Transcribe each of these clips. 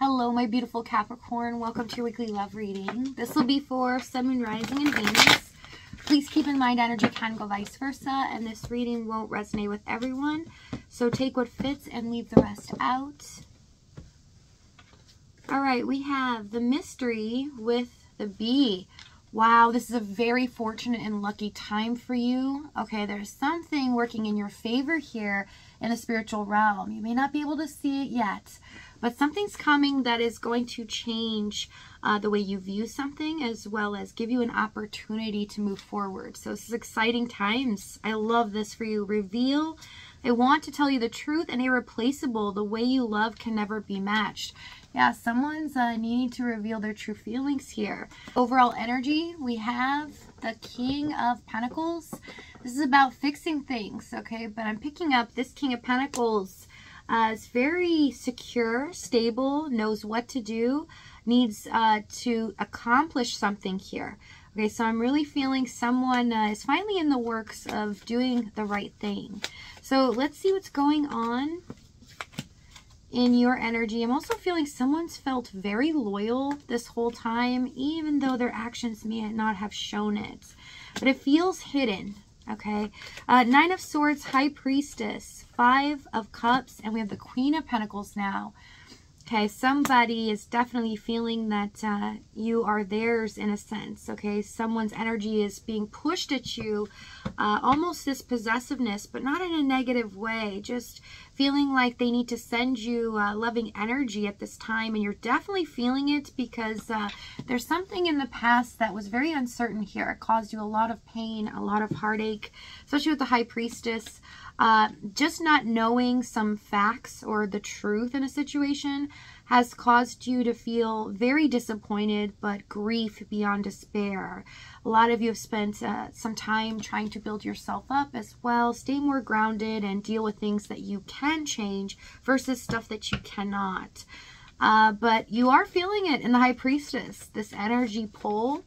Hello, my beautiful Capricorn. Welcome to your weekly love reading. This will be for Sun, Moon, Rising, and Venus. Please keep in mind energy can go vice versa, and this reading won't resonate with everyone. So take what fits and leave the rest out. All right, we have the mystery with the bee. Wow, this is a very fortunate and lucky time for you. Okay, there's something working in your favor here in the spiritual realm. You may not be able to see it yet, but something's coming that is going to change the way you view something, as well as give you an opportunity to move forward. So this is exciting times. I love this for you. Reveal. I want to tell you the truth and irreplaceable. The way you love can never be matched. Yeah, someone's needing to reveal their true feelings here. Overall energy, we have the King of Pentacles. This is about fixing things, okay? But I'm picking up this King of Pentacles is very secure, stable, knows what to do, needs to accomplish something here. Okay, so I'm really feeling someone is finally in the works of doing the right thing. So let's see what's going on in your energy. I'm also feeling someone's felt very loyal this whole time, even though their actions may not have shown it. But it feels hidden, okay? Nine of Swords, High Priestess, Five of Cups, and we have the Queen of Pentacles now. Okay, somebody is definitely feeling that you are theirs in a sense, okay? Someone's energy is being pushed at you, almost this possessiveness, but not in a negative way, just feeling like they need to send you loving energy at this time, and you're definitely feeling it because there's something in the past that was very uncertain here. It caused you a lot of pain, a lot of heartache, especially with the High Priestess. Just not knowing some facts or the truth in a situation has caused you to feel very disappointed, but grief beyond despair. A lot of you have spent some time trying to build yourself up as well, stay more grounded and deal with things that you can change versus stuff that you cannot. But you are feeling it in the High Priestess, this energy pull,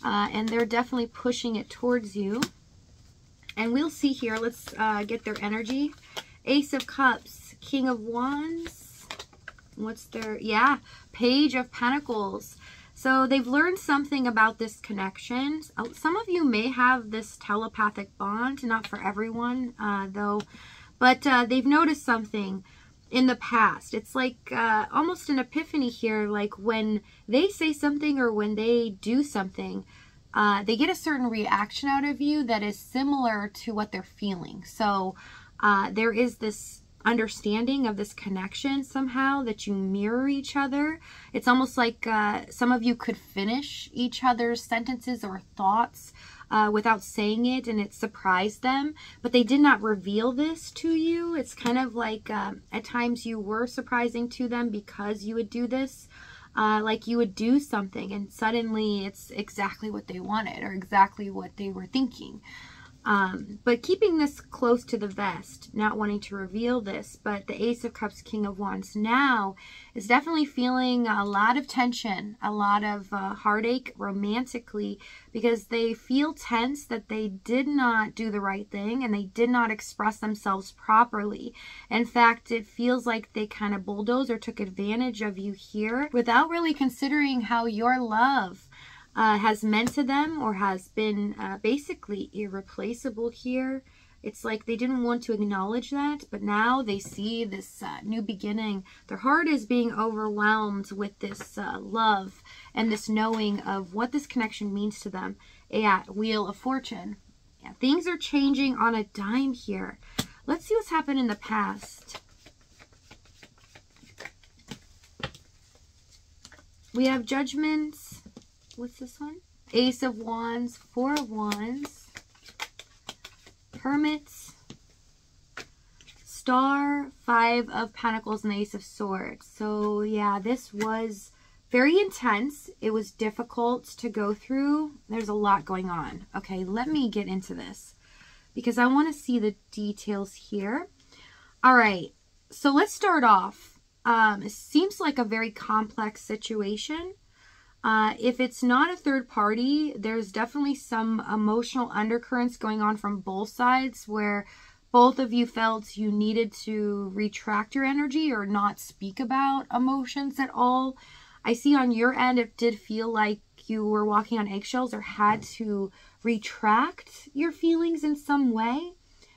and they're definitely pushing it towards you. And we'll see here. Let's get their energy. Ace of Cups, King of Wands. What's their... Yeah, Page of Pentacles. So they've learned something about this connection. Some of you may have this telepathic bond. Not for everyone, though. But they've noticed something in the past. It's like almost an epiphany here. Like when they say something or when they do something, they get a certain reaction out of you that is similar to what they're feeling. So there is this understanding of this connection somehow that you mirror each other. It's almost like some of you could finish each other's sentences or thoughts without saying it, and it surprised them. But they did not reveal this to you. It's kind of like at times you were surprising to them because you would do this. Like you would do something and suddenly it's exactly what they wanted or exactly what they were thinking. But keeping this close to the vest, not wanting to reveal this, but the Ace of Cups, King of Wands now is definitely feeling a lot of tension, a lot of heartache romantically, because they feel tense that they did not do the right thing and they did not express themselves properly. In fact, it feels like they kind of bulldozed or took advantage of you here without really considering how your love has meant to them or has been basically irreplaceable here. It's like they didn't want to acknowledge that, but now they see this new beginning. Their heart is being overwhelmed with this love and this knowing of what this connection means to them. Yeah, Wheel of Fortune. Yeah, things are changing on a dime here. Let's see what's happened in the past. We have Judgments. What's this one? Ace of Wands, Four of Wands, Hermits, Star, Five of Pentacles, and Ace of Swords. So yeah, this was very intense. It was difficult to go through. There's a lot going on. Okay, let me get into this because I want to see the details here. All right, so let's start off. It seems like a very complex situation. If it's not a third party, there's definitely some emotional undercurrents going on from both sides where both of you felt you needed to retract your energy or not speak about emotions at all. I see on your end, it did feel like you were walking on eggshells or had to retract your feelings in some way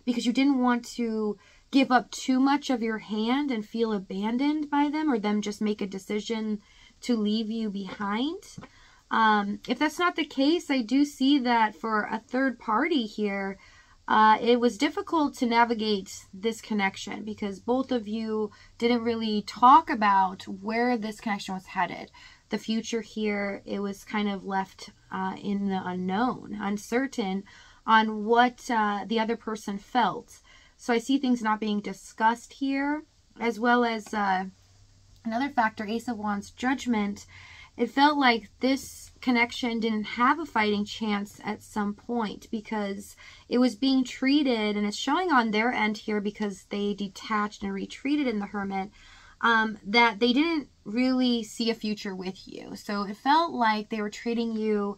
because you didn't want to give up too much of your hand and feel abandoned by them, or them just make a decision to leave you behind. If that's not the case, I do see that for a third party here, it was difficult to navigate this connection because both of you didn't really talk about where this connection was headed. The future here, it was kind of left in the unknown, uncertain on what the other person felt. So I see things not being discussed here, as well as another factor, Ace of Wands, Judgment. It felt like this connection didn't have a fighting chance at some point because it was being treated, and it's showing on their end here because they detached and retreated in the Hermit, that they didn't really see a future with you. So it felt like they were treating you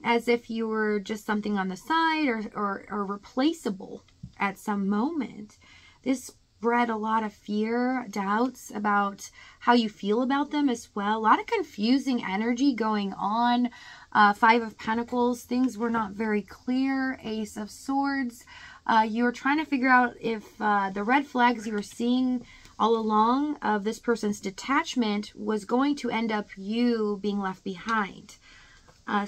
as if you were just something on the side or replaceable at some moment. This bred a lot of fear, doubts about how you feel about them as well. A lot of confusing energy going on. Five of Pentacles, things were not very clear. Ace of Swords. You were trying to figure out if the red flags you were seeing all along of this person's detachment was going to end up you being left behind.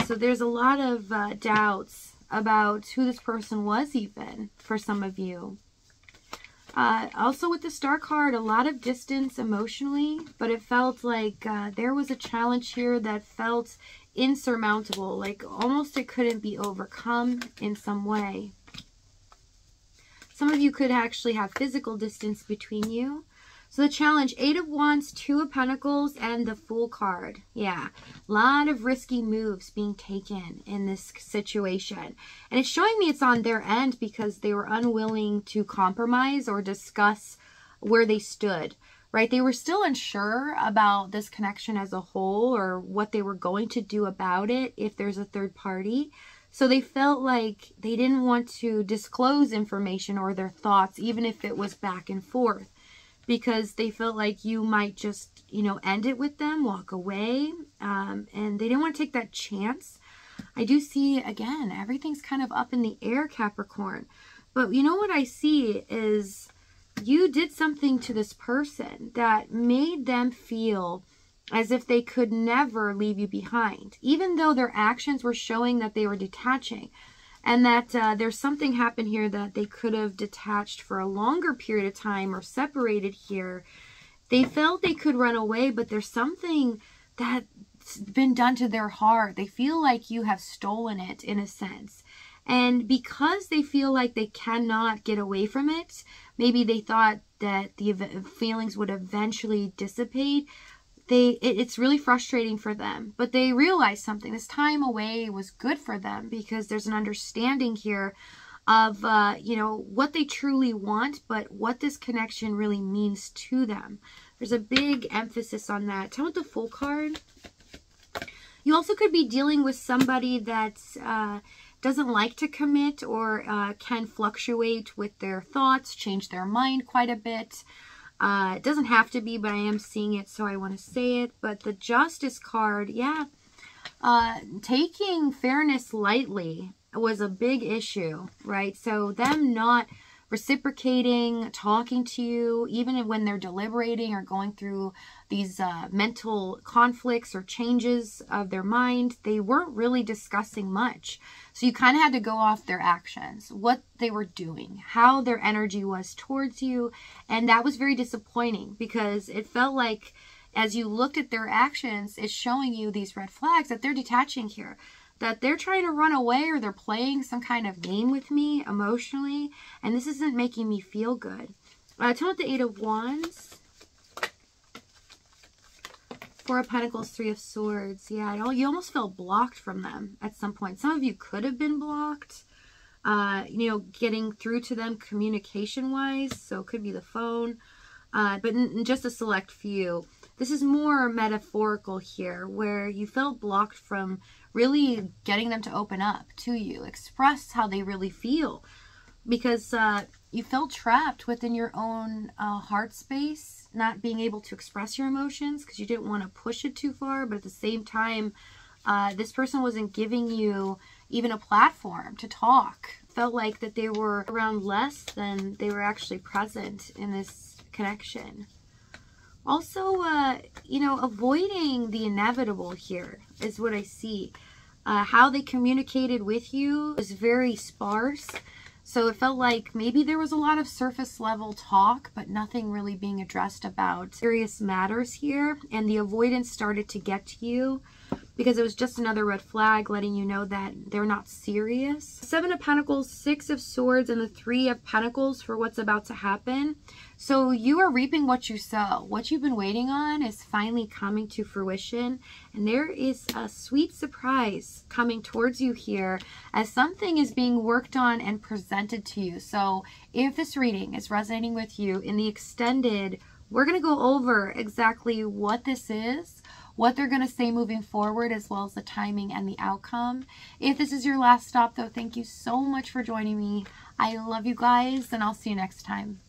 So there's a lot of doubts about who this person was even for some of you. Also with the Star card, a lot of distance emotionally, but it felt like there was a challenge here that felt insurmountable, like almost it couldn't be overcome in some way. Some of you could actually have physical distance between you. So the challenge, 8 of Wands, 2 of Pentacles, and the Fool card. Yeah, a lot of risky moves being taken in this situation. And it's showing me it's on their end because they were unwilling to compromise or discuss where they stood, right? They were still unsure about this connection as a whole or what they were going to do about it if there's a third party. So they felt like they didn't want to disclose information or their thoughts, even if it was back and forth, because they felt like you might just, you know, end it with them, walk away, and they didn't want to take that chance. I do see, again, everything's kind of up in the air, Capricorn. But you know what I see is you did something to this person that made them feel as if they could never leave you behind, even though their actions were showing that they were detaching. And that there's something happened here that they could have detached for a longer period of time or separated here. They felt they could run away, but there's something that's been done to their heart. They feel like you have stolen it in a sense. And because they feel like they cannot get away from it, maybe they thought that the feelings would eventually dissipate. It's really frustrating for them, but they realized something. This time away was good for them because there's an understanding here of, you know, what they truly want, but what this connection really means to them. There's a big emphasis on that. Tell me the Fool card. You also could be dealing with somebody that doesn't like to commit or can fluctuate with their thoughts, change their mind quite a bit. It doesn't have to be, but I am seeing it, so I want to say it. But the Justice card, yeah, taking fairness lightly was a big issue, right? So them not reciprocating, talking to you, even when they're deliberating or going through these mental conflicts or changes of their mind, they weren't really discussing much. So you kind of had to go off their actions, what they were doing, how their energy was towards you. And that was very disappointing because it felt like as you looked at their actions, it's showing you these red flags that they're detaching here, that they're trying to run away or they're playing some kind of game with me emotionally. And this isn't making me feel good. Tell me the 8 of Wands. 4 of Pentacles, 3 of Swords. Yeah, you almost felt blocked from them at some point. Some of you could have been blocked, you know, getting through to them communication-wise. So it could be the phone, but in just a select few. This is more metaphorical here, where you felt blocked from really getting them to open up to you, express how they really feel. Because you felt trapped within your own heart space, not being able to express your emotions because you didn't want to push it too far, but at the same time, this person wasn't giving you even a platform to talk. Felt like that they were around less than they were actually present in this connection. Also, you know, avoiding the inevitable here is what I see. How they communicated with you was very sparse. So it felt like maybe there was a lot of surface level talk, but nothing really being addressed about serious matters here. And the avoidance started to get to you because it was just another red flag letting you know that they're not serious. 7 of Pentacles, 6 of Swords, and the 3 of Pentacles for what's about to happen. So you are reaping what you sow. What you've been waiting on is finally coming to fruition. And there is a sweet surprise coming towards you here as something is being worked on and presented to you. So if this reading is resonating with you in the extended, we're going to go over exactly what this is, what they're going to say moving forward, as well as the timing and the outcome. If this is your last stop, though, thank you so much for joining me. I love you guys, and I'll see you next time.